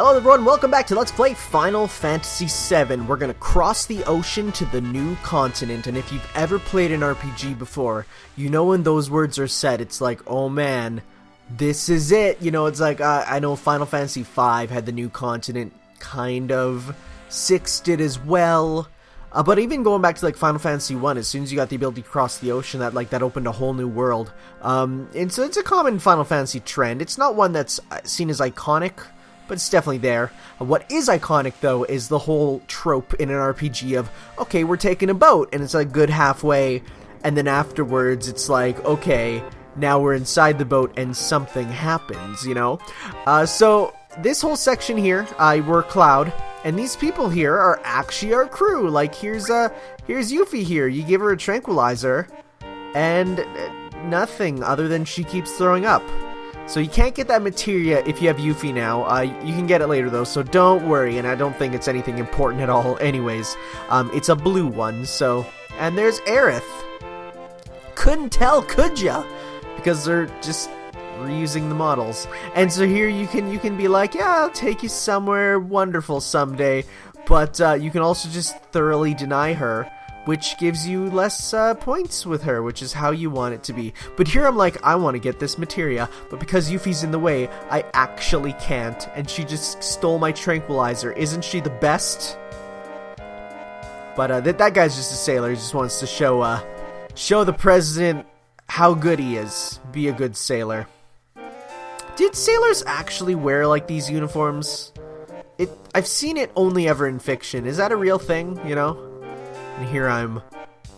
Hello everyone, welcome back to Let's Play Final Fantasy VII. We're gonna cross the ocean to the new continent, and if you've ever played an RPG before, you know when those words are said, it's like, oh man, this is it. You know, it's like, I know Final Fantasy V had the new continent, kind of. 6 did as well. But even going back to like Final Fantasy 1, as soon as you got the ability to cross the ocean, that opened a whole new world. And so it's a common Final Fantasy trend. It's not one that's seen as iconic, but it's definitely there. What is iconic, though, is the whole trope in an RPG of, okay, we're taking a boat, and it's like good halfway, and then afterwards it's like, okay, now we're inside the boat and something happens, you know? So this whole section here, we're Cloud, and these people here are actually our crew. Like, here's Yuffie here. You give her a tranquilizer, and nothing other than she keeps throwing up. So you can't get that materia if you have Yuffie now. You can get it later though, so don't worry, and I don't think it's anything important at all anyways. It's a blue one, so... And there's Aerith. Couldn't tell, could ya? Because they're just reusing the models. And so here you can be like, yeah, I'll take you somewhere wonderful someday, but you can also just thoroughly deny her, which gives you less points with her, which is how you want it to be. But here I'm like, I want to get this materia, but because Yuffie's in the way, I actually can't, and she just stole my tranquilizer. Isn't she the best? But that guy's just a sailor. He just wants to show the president how good he is. Be a good sailor. Did sailors actually wear like these uniforms? I've seen it only ever in fiction. Is that a real thing, you know? And here I'm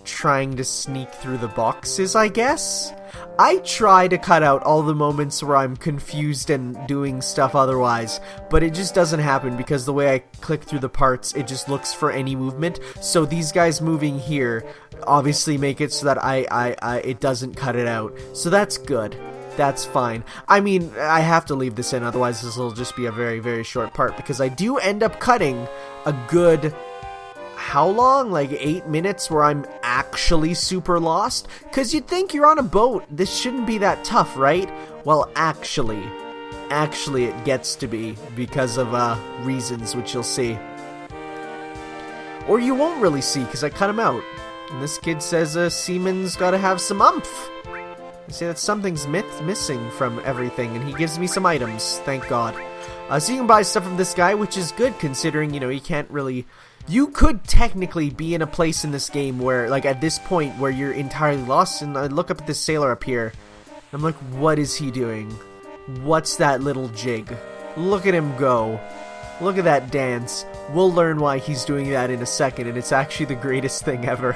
trying to sneak through the boxes, I guess? I try to cut out all the moments where I'm confused and doing stuff otherwise, but it just doesn't happen because the way I click through the parts, it just looks for any movement. So these guys moving here obviously make it so that it doesn't cut it out. So that's good. That's fine. I mean, I have to leave this in, otherwise this will just be a very, very short part, because I do end up cutting a good... How long? Like 8 minutes where I'm actually super lost? Because you'd think you're on a boat. This shouldn't be that tough, right? Well, actually it gets to be because of reasons which you'll see. Or you won't really see because I cut him out. And this kid says seaman's gotta have some umph. I say that something's missing from everything, and he gives me some items, thank God. So you can buy stuff from this guy, which is good considering, you know, you can't really... You could technically be in a place in this game where, like, at this point where you're entirely lost, and I look up at this sailor up here, and I'm like, what is he doing? What's that little jig? Look at him go. Look at that dance. We'll learn why he's doing that in a second, and it's actually the greatest thing ever.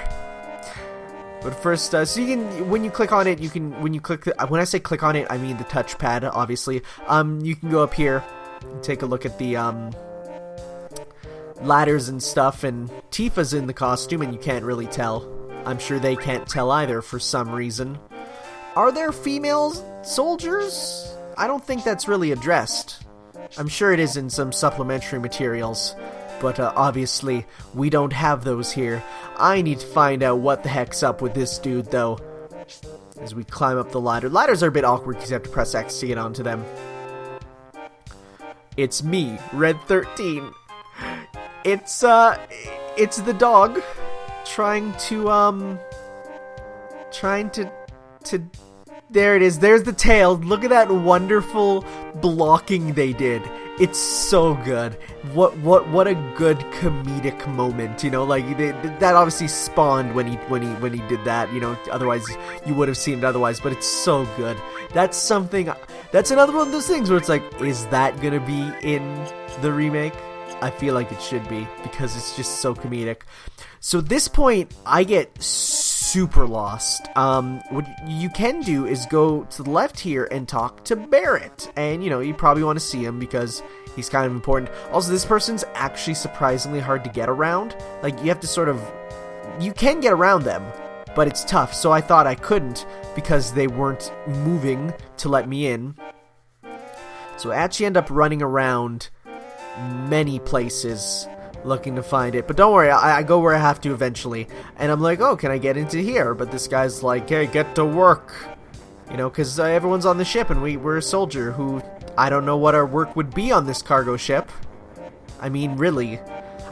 But first, so you can, when you click on it, you can, when I say click on it, I mean the touchpad, obviously. You can go up here and take a look at the, ladders and stuff, and Tifa's in the costume and you can't really tell. I'm sure they can't tell either for some reason. Are there female soldiers? I don't think that's really addressed. I'm sure it is in some supplementary materials, but obviously we don't have those here. I need to find out what the heck's up with this dude though, as we climb up the ladder. Ladders are a bit awkward because you have to press X to get onto them. It's me, Red 13. It's the dog trying to there it is. There's the tail. Look at that wonderful blocking they did. It's so good. What a good comedic moment, you know? Like that obviously spawned when he did that, you know. Otherwise you would have seen it otherwise, but it's so good. That's something. That's another one of those things where it's like, is that gonna be in the remake? I feel like it should be, because it's just so comedic. So at this point, I get super lost. What you can do is go to the left here and talk to Barrett. And, you know, you probably want to see him because he's kind of important. Also, this person's actually surprisingly hard to get around. Like, you have to sort of... You can get around them, but it's tough. So I thought I couldn't because they weren't moving to let me in. So I actually end up running around many places looking to find it, but don't worry, I go where I have to eventually, and I'm like, oh, can I get into here? But this guy's like, hey, get to work. You know, because everyone's on the ship and we're a soldier who... I don't know what our work would be on this cargo ship. I mean, really.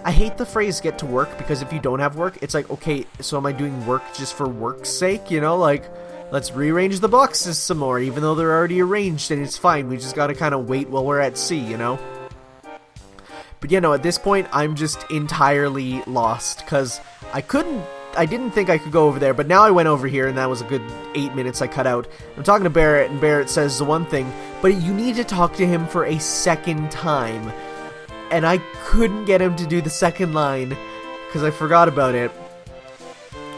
I hate the phrase get to work, because if you don't have work, it's like, okay, so am I doing work just for work's sake? You know, like, let's rearrange the boxes some more, even though they're already arranged, and it's fine. We just gotta kind of wait while we're at sea, you know? But, you know, at this point, I'm just entirely lost, because I didn't think I could go over there, but now I went over here, and that was a good 8 minutes I cut out. I'm talking to Barrett, and Barrett says the one thing, but you need to talk to him for a second time. And I couldn't get him to do the second line, because I forgot about it.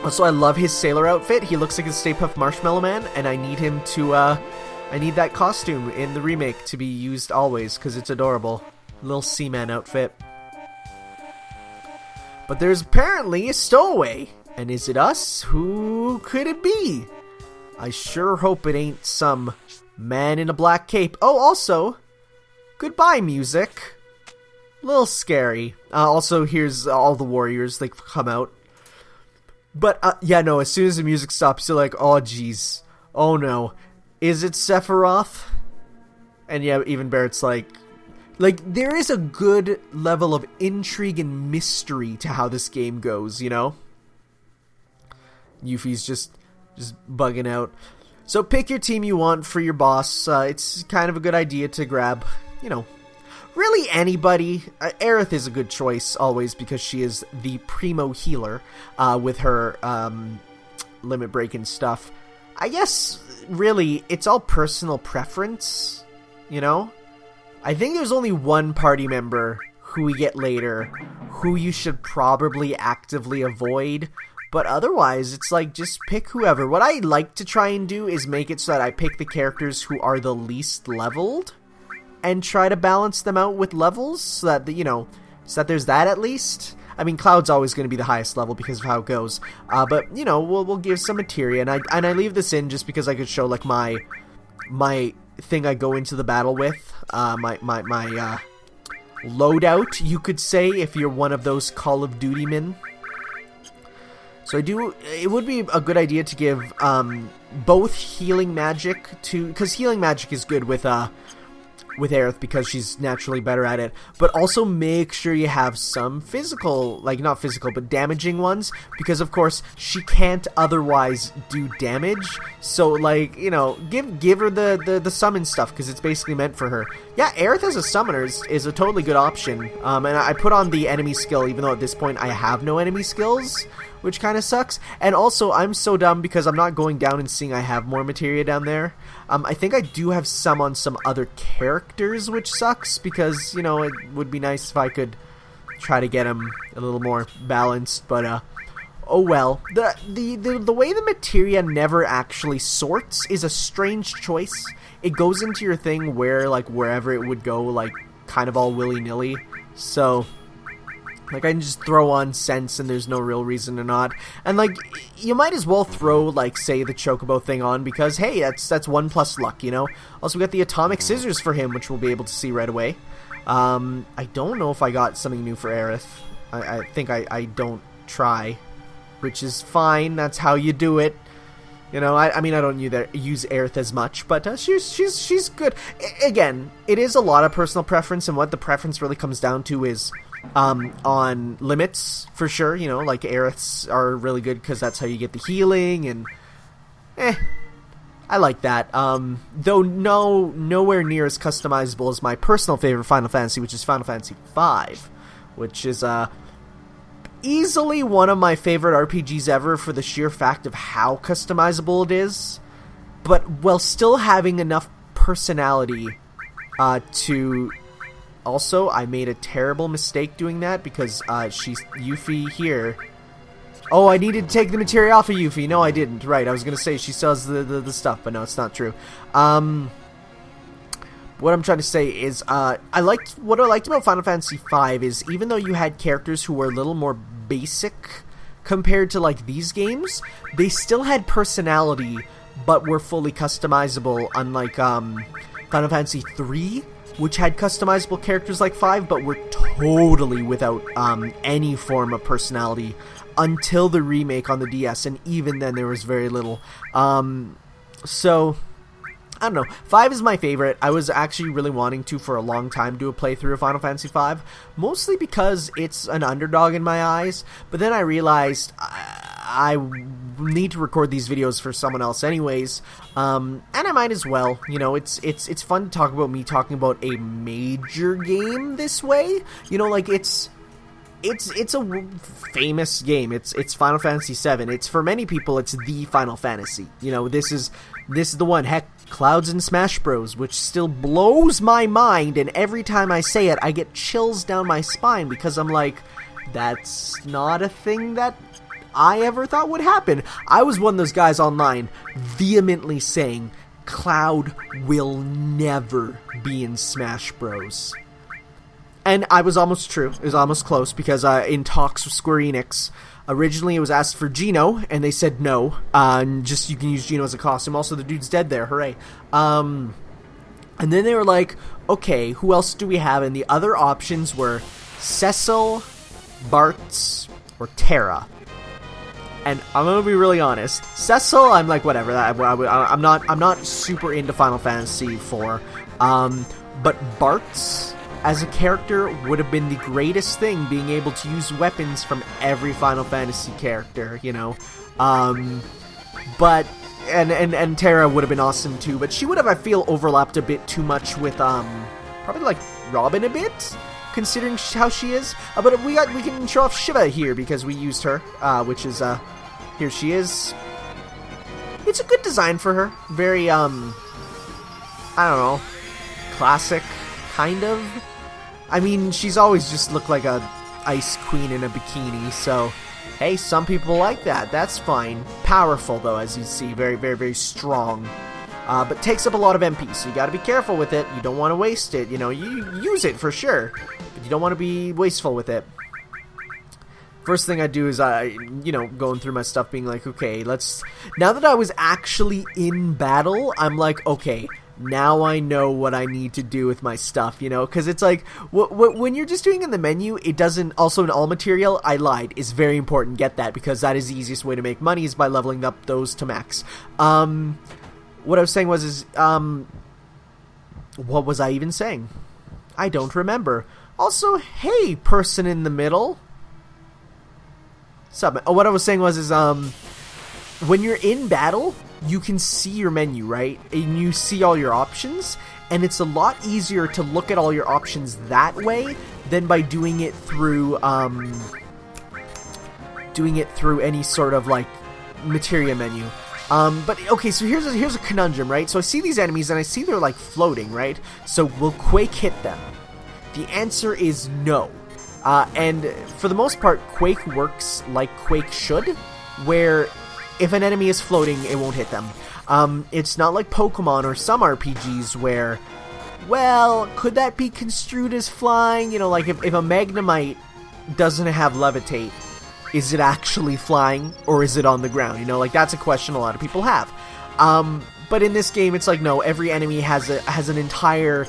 Also, I love his sailor outfit. He looks like a Stay Puft Marshmallow Man, and I need him to, I need that costume in the remake to be used always, because it's adorable. Little Seaman outfit. But there's apparently a stowaway. And is it us? Who could it be? I sure hope it ain't some man in a black cape. Oh, also, goodbye music. A little scary. Also, here's all the warriors. They come out. But, yeah, no, as soon as the music stops, you're like, oh, jeez. Oh, no. Is it Sephiroth? And, yeah, even Barrett's like, there is a good level of intrigue and mystery to how this game goes, you know? Yuffie's just bugging out. So pick your team you want for your boss. It's kind of a good idea to grab, you know, really anybody. Aerith is a good choice always, because she is the primo healer with her limit break and stuff. I guess, really, it's all personal preference, you know? I think there's only one party member who we get later who you should probably actively avoid. But otherwise, it's like, just pick whoever. What I like to try and do is make it so that I pick the characters who are the least leveled and try to balance them out with levels so that, you know, so that there's that at least. I mean, Cloud's always going to be the highest level because of how it goes. But, you know, we'll give some materia. And I leave this in just because I could show, like, my thing I go into the battle with. My loadout, you could say, if you're one of those Call of Duty men. So it would be a good idea to give both healing magic to, because healing magic is good with Aerith because she's naturally better at it, but also make sure you have some physical, like not physical, but damaging ones, because of course she can't otherwise do damage. So like, you know, give her the summon stuff, because it's basically meant for her. Yeah, Aerith as a summoner is a totally good option. And I put on the enemy skill, even though at this point I have no enemy skills, which kind of sucks. And also, I'm so dumb because I'm not going down and seeing I have more materia down there. I think I do have some on some other characters, which sucks, because, you know, it would be nice if I could try to get them a little more balanced, but, oh well. The way the materia never actually sorts is a strange choice. It goes into your thing where, like, wherever it would go, like, kind of all willy-nilly, so... Like, I can just throw on Sense and there's no real reason to not. And, like, you might as well throw, like, say, the Chocobo thing on because, hey, that's 1 plus luck, you know? Also, we got the Atomic Scissors for him, which we'll be able to see right away. I don't know if I got something new for Aerith. I think I don't try, which is fine. That's how you do it. You know, I mean, I don't use Aerith as much, but she's good. Again, it is a lot of personal preference, and what the preference really comes down to is... on limits, for sure, you know, like Aeriths are really good because that's how you get the healing, and I like that, though nowhere near as customizable as my personal favorite Final Fantasy, which is Final Fantasy V, which is, easily one of my favorite RPGs ever for the sheer fact of how customizable it is, but while still having enough personality, to... Also, I made a terrible mistake doing that because Yuffie here. Oh, I needed to take the materia off of Yuffie. No, I didn't. Right, I was going to say she sells the stuff, but no, it's not true. What I'm trying to say is what I liked about Final Fantasy V is even though you had characters who were a little more basic compared to like these games, they still had personality but were fully customizable, unlike Final Fantasy III, which had customizable characters like 5, but were totally without any form of personality until the remake on the DS, and even then there was very little. So, I don't know. 5 is my favorite. I was actually really wanting to, for a long time, do a playthrough of Final Fantasy V, mostly because it's an underdog in my eyes, but then I realized I need to record these videos for someone else anyways, and I might as well. You know, it's fun to talk about me talking about a major game this way. You know, like, it's a famous game. It's Final Fantasy VII. It's, for many people, it's the Final Fantasy. You know, this is the one. Heck, Clouds in Smash Bros, which still blows my mind, and every time I say it, I get chills down my spine, because I'm like, that's not a thing that I ever thought would happen. I was one of those guys online vehemently saying Cloud will never be in Smash Bros. And I was almost true. It was almost close, because in talks with Square Enix, originally it was asked for Geno, and they said no. And just, you can use Geno as a costume. Also, the dude's dead there. Hooray. And then they were like, okay, who else do we have? And the other options were Cecil, Bartz, or Terra. And I'm gonna be really honest. Cecil, I'm like, whatever. I'm not super into Final Fantasy IV. But Bartz as a character would have been the greatest thing, being able to use weapons from every Final Fantasy character, you know. But and Terra would have been awesome too, but she would have, I feel, overlapped a bit too much with probably like Robin a bit, considering how she is. But we can show off Shiva here, because we used her, which is here she is. It's a good design for her. Very I don't know, classic kind of. I mean, she's always just looked like a ice queen in a bikini, so hey, some people like that. That's fine. Powerful, though, as you see. Very, very, very strong. But takes up a lot of MP, so you gotta be careful with it. You don't want to waste it. You know, you use it for sure, but you don't want to be wasteful with it. First thing I do is you know, going through my stuff, being like, okay, let's... Now that I was actually in battle, I'm like, okay, now I know what I need to do with my stuff, you know? Because it's like, when you're just doing in the menu, it doesn't... Also, in all material, I lied, is very important. Get that, because that is the easiest way to make money, is by leveling up those to max. What I was saying was, what was I even saying? I don't remember. Also, hey, person in the middle... what I was saying was, when you're in battle, you can see your menu, right? And you see all your options, and it's a lot easier to look at all your options that way than by doing it through any sort of, like, materia menu. But, okay, so here's a conundrum, right? So I see these enemies, and I see they're, like, floating, right? So will Quake hit them? The answer is no. And for the most part, Quake works like Quake should, where if an enemy is floating, it won't hit them. It's not like Pokemon or some RPGs where, well, could that be construed as flying? You know, like if a Magnemite doesn't have Levitate, is it actually flying, or is it on the ground? You know, like, that's a question a lot of people have. But in this game, it's like, no, every enemy has an entire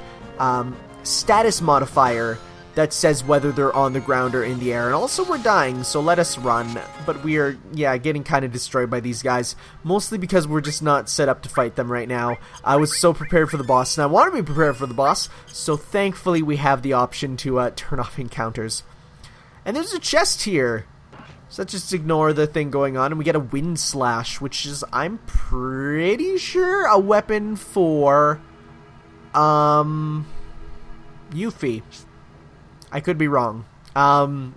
status modifier that says whether they're on the ground or in the air. And also, we're dying, so let us run. But we are, yeah, getting kind of destroyed by these guys, mostly because we're just not set up to fight them right now. I was so prepared for the boss, and I want to be prepared for the boss, so thankfully we have the option to turn off encounters. And there's a chest here, so let's just ignore the thing going on, and we get a Wind Slash, which is, I'm pretty sure, a weapon for Yuffie. I could be wrong.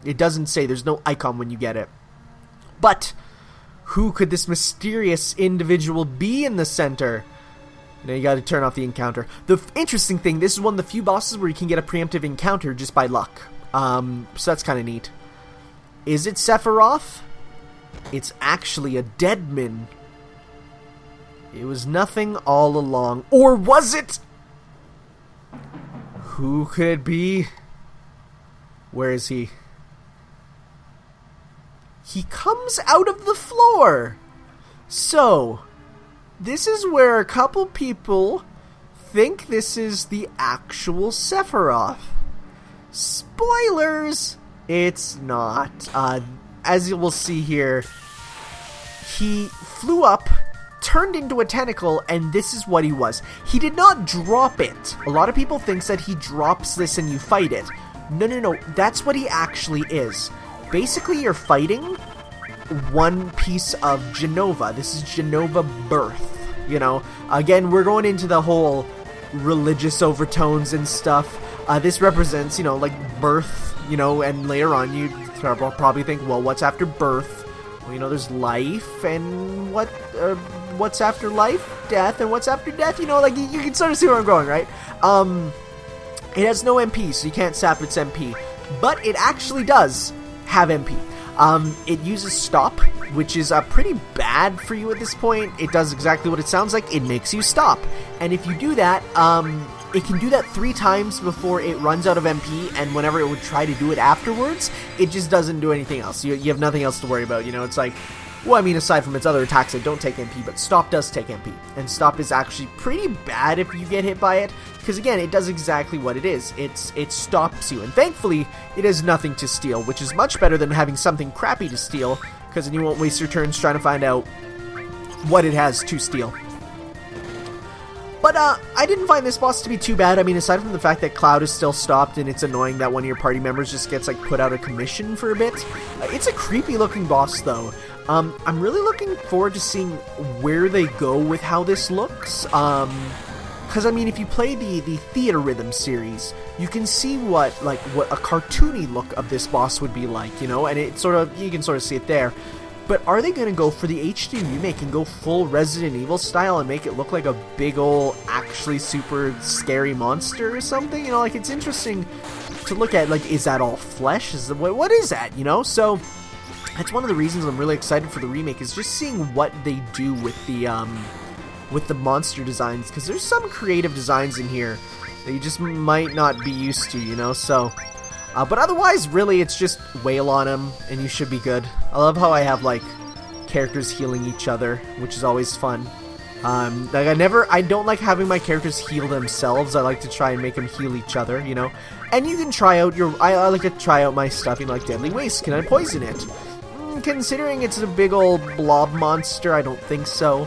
It doesn't say. There's no icon when you get it. But who could this mysterious individual be in the center? Now you gotta turn off the encounter. The interesting thing, this is one of the few bosses where you can get a preemptive encounter just by luck. So that's kind of neat. Is it Sephiroth? It's actually a Deadman. It was nothing all along. Or was it? Who could it be? Where is he? He comes out of the floor! So, this is where a couple people think this is the actual Sephiroth. Spoilers! It's not. As you will see here, he flew up turned into a tentacle, and this is what he was. He did not drop it. A lot of people think that he drops this and you fight it. No, that's what he actually is. Basically, you're fighting one piece of Jenova. This is Jenova birth, you know. Again, we're going into the whole religious overtones and stuff. This represents, you know, like birth, you know, and later on you probably think, well, what's after birth? Well, you know, there's life, and what's after life? Death, and what's after death? You know, like, you can sort of see where I'm going, right? It has no MP, so you can't sap its MP, but it actually does have MP. It uses stop, which is pretty bad for you at this point. It does exactly what it sounds like. It makes you stop, and if you do that, it can do that 3 times before it runs out of MP, and whenever it would try to do it afterwards, it just doesn't do anything else. You have nothing else to worry about, you know. It's like, well, I mean, aside from its other attacks that don't take MP, but stop does take MP, and stop is actually pretty bad if you get hit by it, because again, it does exactly what it is. It stops you, and thankfully, it has nothing to steal, which is much better than having something crappy to steal, because then you won't waste your turns trying to find out what it has to steal. But I didn't find this boss to be too bad. I mean, aside from the fact that Cloud is still stopped and it's annoying that one of your party members just gets like put out of commission for a bit. It's a creepy looking boss though. I'm really looking forward to seeing where they go with how this looks. Because I mean, if you play the Theater Rhythm series, you can see what a cartoony look of this boss would be like, you know, and you can sort of see it there. But are they going to go for the HD remake and go full Resident Evil style and make it look like a big ol' actually super scary monster or something? You know, like, it's interesting to look at, like, is that all flesh? What is that, you know? So, that's one of the reasons I'm really excited for the remake, is just seeing what they do with the monster designs, because there's some creative designs in here that you just might not be used to, you know? So, but otherwise, really, it's just wail on him, and you should be good. I love how I have, like, characters healing each other, which is always fun. Like, I don't like having my characters heal themselves. I like to try and make them heal each other, you know? And you can try out I like to try out my stuff, you know, like Deadly Waste. Can I poison it? Considering it's a big old blob monster, I don't think so.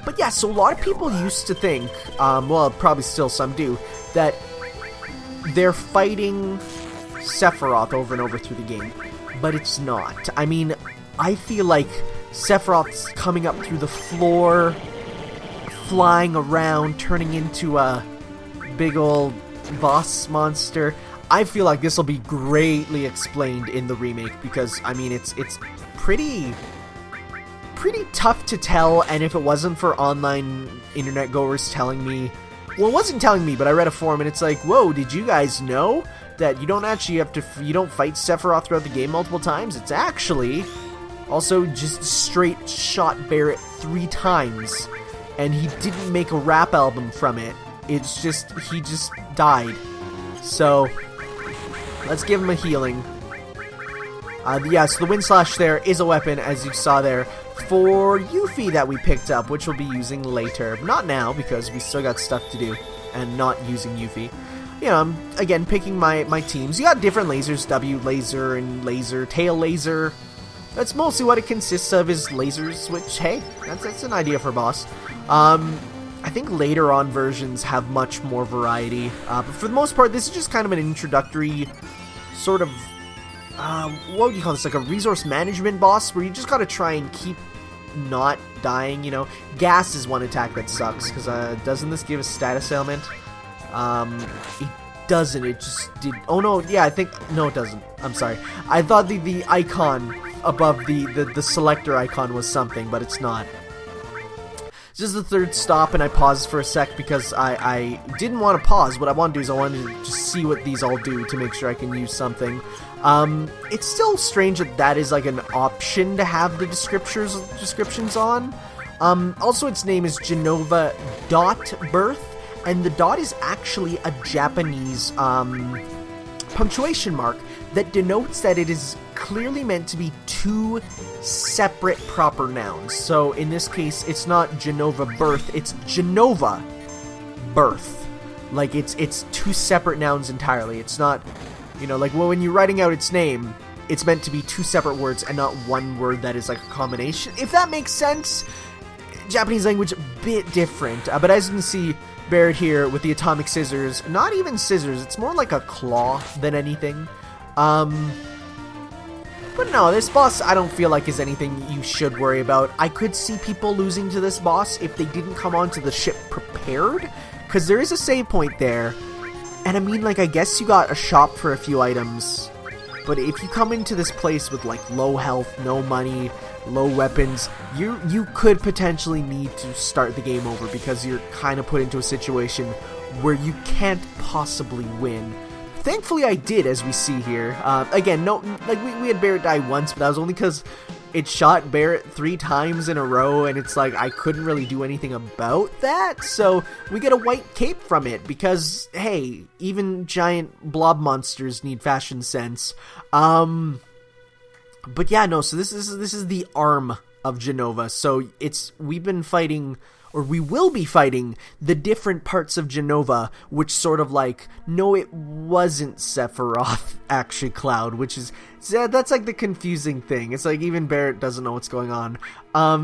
But yeah, so a lot of people used to think, well, probably still some do, that they're fighting Sephiroth over and over through the game, but it's not. I mean, I feel like Sephiroth's coming up through the floor, flying around, turning into a big old boss monster. I feel like this will be greatly explained in the remake, because, I mean, it's pretty tough to tell, and if it wasn't for online internet goers telling me, well, it wasn't telling me, but I read a forum and it's like, whoa, did you guys know that you don't actually you don't fight Sephiroth throughout the game multiple times? It's actually also just straight shot Barret 3 times, and he didn't make a rap album from it. It's just, he just died. So, let's give him a healing. Yeah, so the Wind Slash there is a weapon, as you saw there, for Yuffie that we picked up, which we'll be using later. Not now, because we still got stuff to do, and not using Yuffie. You know, I'm, again, picking my teams. You got different lasers, W laser and laser, tail laser. That's mostly what it consists of, is lasers, which, hey, that's an idea for a boss. I think later on versions have much more variety, but for the most part, this is just kind of an introductory sort of, what would you call this, like a resource management boss, where you just gotta try and keep not dying, you know. Gas is one attack that sucks, because doesn't this give a status ailment? It doesn't, it just did, oh no, yeah, I think, no it doesn't, I'm sorry. I thought the icon above the selector icon was something, but it's not. This is the third stop, and I paused for a sec because I didn't want to pause. What I want to do is I wanted to just see what these all do to make sure I can use something. It's still strange that is like an option to have the descriptions on. Also, its name is Jenova Birth, and the dot is actually a Japanese punctuation mark that denotes that it is clearly meant to be 2 separate proper nouns. So in this case, it's not Jenova Birth, it's Jenova Birth. Like, it's 2 separate nouns entirely. It's not, you know, like, well, when you're writing out its name, it's meant to be two separate words and not one word that is like a combination. If that makes sense. Japanese language, a bit different. But as you can see, Barrett here with the atomic scissors, not even scissors, it's more like a claw than anything. But no, this boss I don't feel like is anything you should worry about. I could see people losing to this boss if they didn't come onto the ship prepared, because there is a save point there. And I mean, like, I guess you got a shop for a few items, but if you come into this place with like low health, no money, low weapons, you could potentially need to start the game over, because you're kind of put into a situation where you can't possibly win. Thankfully I did, as we see here. Again, no, like we had Barrett die once, but that was only because it shot Barrett 3 times in a row, and it's like I couldn't really do anything about that, so we get a white cape from it, because, hey, even giant blob monsters need fashion sense. But yeah, no, so this is the arm of Jenova, so we've been fighting, or we will be fighting, the different parts of Jenova, which sort of like, no, it wasn't Sephiroth, actually Cloud, which is, that's like the confusing thing. It's like even Barrett doesn't know what's going on.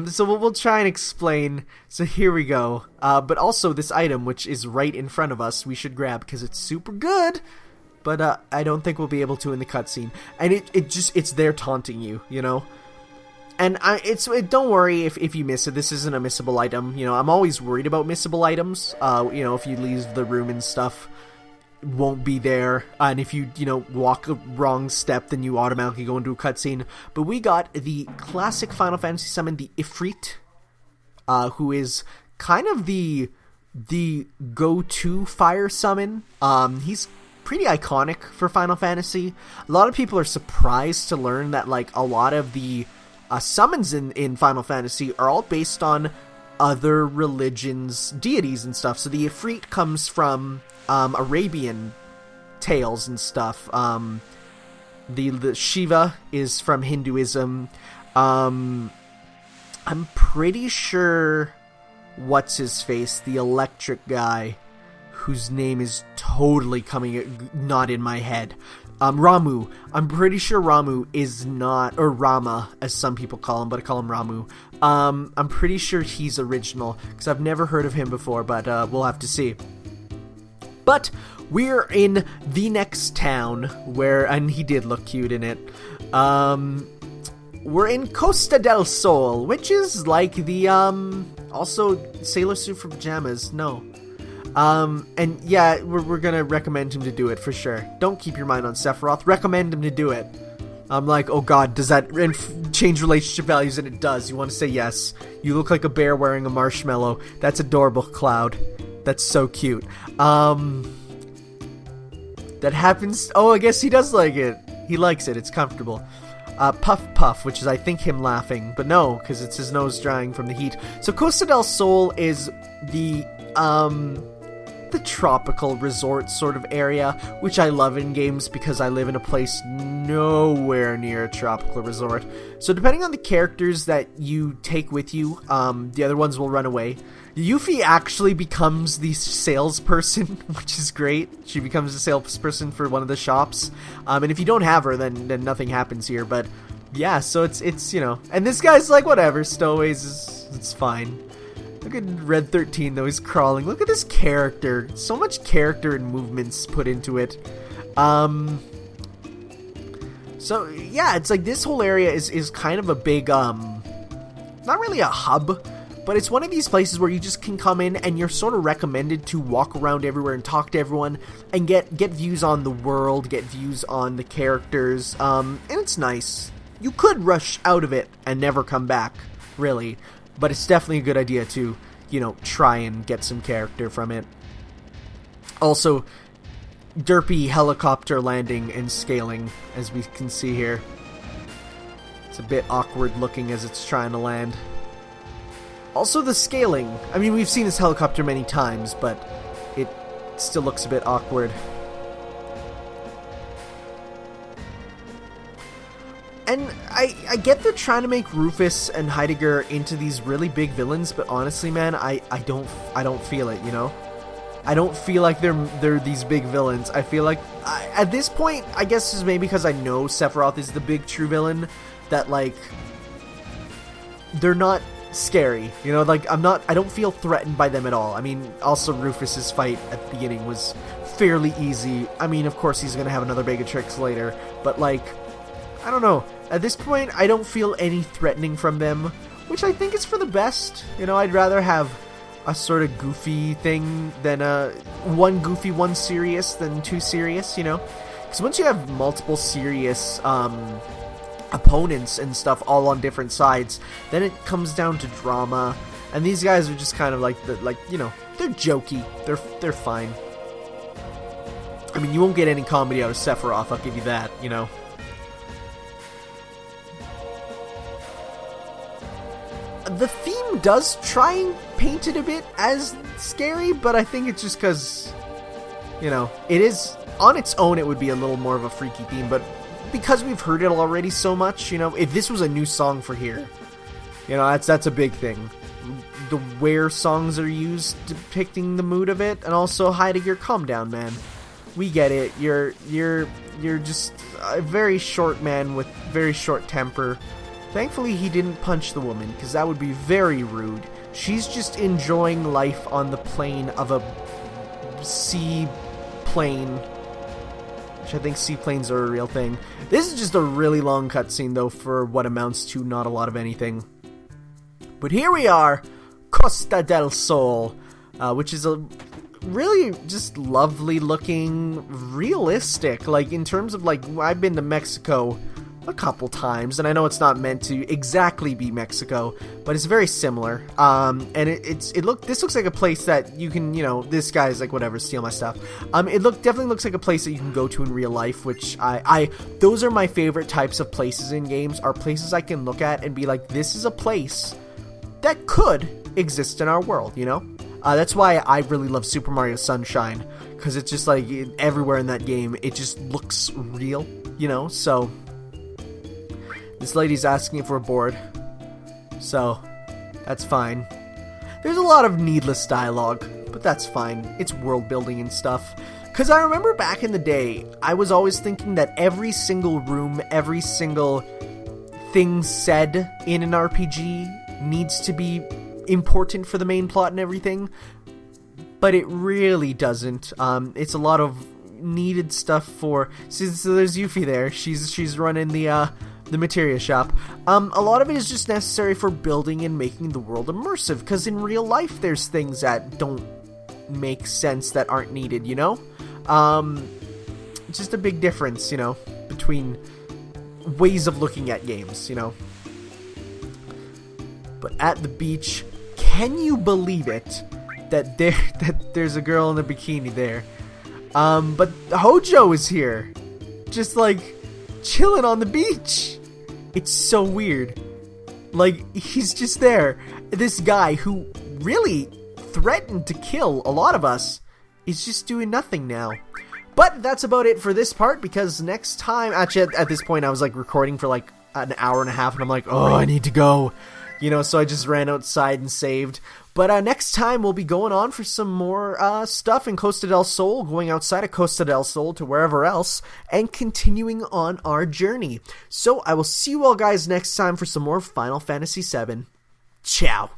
So we'll try and explain. So here we go. But also this item, which is right in front of us, we should grab, because it's super good. But I don't think we'll be able to in the cutscene. And it's there taunting you, you know? And don't worry if you miss it. This isn't a missable item. You know, I'm always worried about missable items. You know, if you leave the room and stuff, it won't be there. And if you walk a wrong step, then you automatically go into a cutscene. But we got the classic Final Fantasy summon, the Ifrit, who is kind of the go-to fire summon. He's pretty iconic for Final Fantasy. A lot of people are surprised to learn that like a lot of the summons in Final Fantasy are all based on other religions' deities and stuff. So the Ifrit comes from Arabian tales and stuff. The Shiva is from Hinduism. I'm pretty sure what's his face, the electric guy, whose name is totally not in my head. Ramu. I'm pretty sure Ramu is not, or Rama, as some people call him, but I call him Ramu. I'm pretty sure he's original, because I've never heard of him before, but we'll have to see. But we're in the next town, and he did look cute in it. We're in Costa del Sol, which is like the, also Sailor Suit for Pajamas. No. And yeah, we're gonna recommend him to do it for sure. Don't keep your mind on Sephiroth. Recommend him to do it. I'm like, oh god, does that change relationship values? And it does. You want to say yes. You look like a bear wearing a marshmallow. That's adorable, Cloud. That's so cute. That happens. Oh, I guess he does like it. He likes it. It's comfortable. Puff Puff, which is I think him laughing, but no, because it's his nose drying from the heat. So Costa del Sol is the tropical resort sort of area, which I love in games because I live in a place nowhere near a tropical resort. So depending on the characters that you take with you, the other ones will run away. Yuffie actually becomes the salesperson, which is great. She becomes the salesperson for one of the shops. And if you don't have her, then nothing happens here. But yeah, so it's you know, and this guy's like, whatever, stowaways, it's fine. Look at Red 13 though, he's crawling. Look at this character. So much character and movements put into it. So yeah, it's like this whole area is kind of a big, not really a hub, but it's one of these places where you just can come in and you're sort of recommended to walk around everywhere and talk to everyone and get views on the world, get views on the characters, and it's nice. You could rush out of it and never come back, really. But it's definitely a good idea to, you know, try and get some character from it. Also, derpy helicopter landing and scaling, as we can see here. It's a bit awkward looking as it's trying to land. Also the scaling. I mean, we've seen this helicopter many times, but it still looks a bit awkward. And I get they're trying to make Rufus and Heidegger into these really big villains, but honestly, man, I don't feel it, you know? I don't feel like they're these big villains. I feel like at this point, I guess it's maybe because I know Sephiroth is the big true villain, that like they're not scary, you know, like I don't feel threatened by them at all. I mean, also Rufus's fight at the beginning was fairly easy. I mean, of course he's gonna have another bag of tricks later, but like, I don't know, at this point I don't feel any threatening from them, which I think is for the best. You know, I'd rather have a sort of goofy thing than one goofy, one serious than two serious, you know, because once you have multiple serious opponents and stuff all on different sides, then it comes down to drama, and these guys are just kind of like you know, they're jokey, they're fine. I mean, you won't get any comedy out of Sephiroth, I'll give you that, you know. The theme does try and paint it a bit as scary, but I think it's just because, you know, it is on its own, it would be a little more of a freaky theme, but because we've heard it already so much, you know, if this was a new song for here, you know, that's a big thing. The where songs are used depicting the mood of it, and also Heidegger, calm down, man. We get it. You're just a very short man with very short temper. Thankfully, he didn't punch the woman, because that would be very rude. She's just enjoying life on the plane of a seaplane. Which I think seaplanes are a real thing. This is just a really long cutscene, though, for what amounts to not a lot of anything. But here we are, Costa del Sol, which is a really just lovely looking, realistic, like in terms of like, I've been to Mexico a couple times, and I know it's not meant to exactly be Mexico, but it's very similar. And this looks like a place that you can, you know, this guy's like, whatever, steal my stuff. Definitely looks like a place that you can go to in real life, which those are my favorite types of places in games, are places I can look at and be like, this is a place that could exist in our world, you know? That's why I really love Super Mario Sunshine, because it's just like, everywhere in that game, it just looks real, you know? So this lady's asking for a board, so that's fine. There's a lot of needless dialogue, but that's fine. It's world building and stuff. Because I remember back in the day, I was always thinking that every single room, every single thing said in an RPG needs to be important for the main plot and everything, but it really doesn't. It's a lot of needed stuff for... So there's Yuffie there. She's running the materia shop. A lot of it is just necessary for building and making the world immersive, because in real life there's things that don't make sense, that aren't needed, you know? Just a big difference, you know, between ways of looking at games, you know? But at the beach, can you believe it that there's a girl in a bikini there? But Hojo is here, just like chilling on the beach. It's so weird. Like, he's just there. This guy who really threatened to kill a lot of us is just doing nothing now. But that's about it for this part, because next time, actually at this point I was like recording for like an hour and a half, and I'm like, oh, I need to go. You know, so I just ran outside and saved. But next time we'll be going on for some more stuff in Costa del Sol, going outside of Costa del Sol to wherever else, and continuing on our journey. So I will see you all guys next time for some more Final Fantasy VII. Ciao.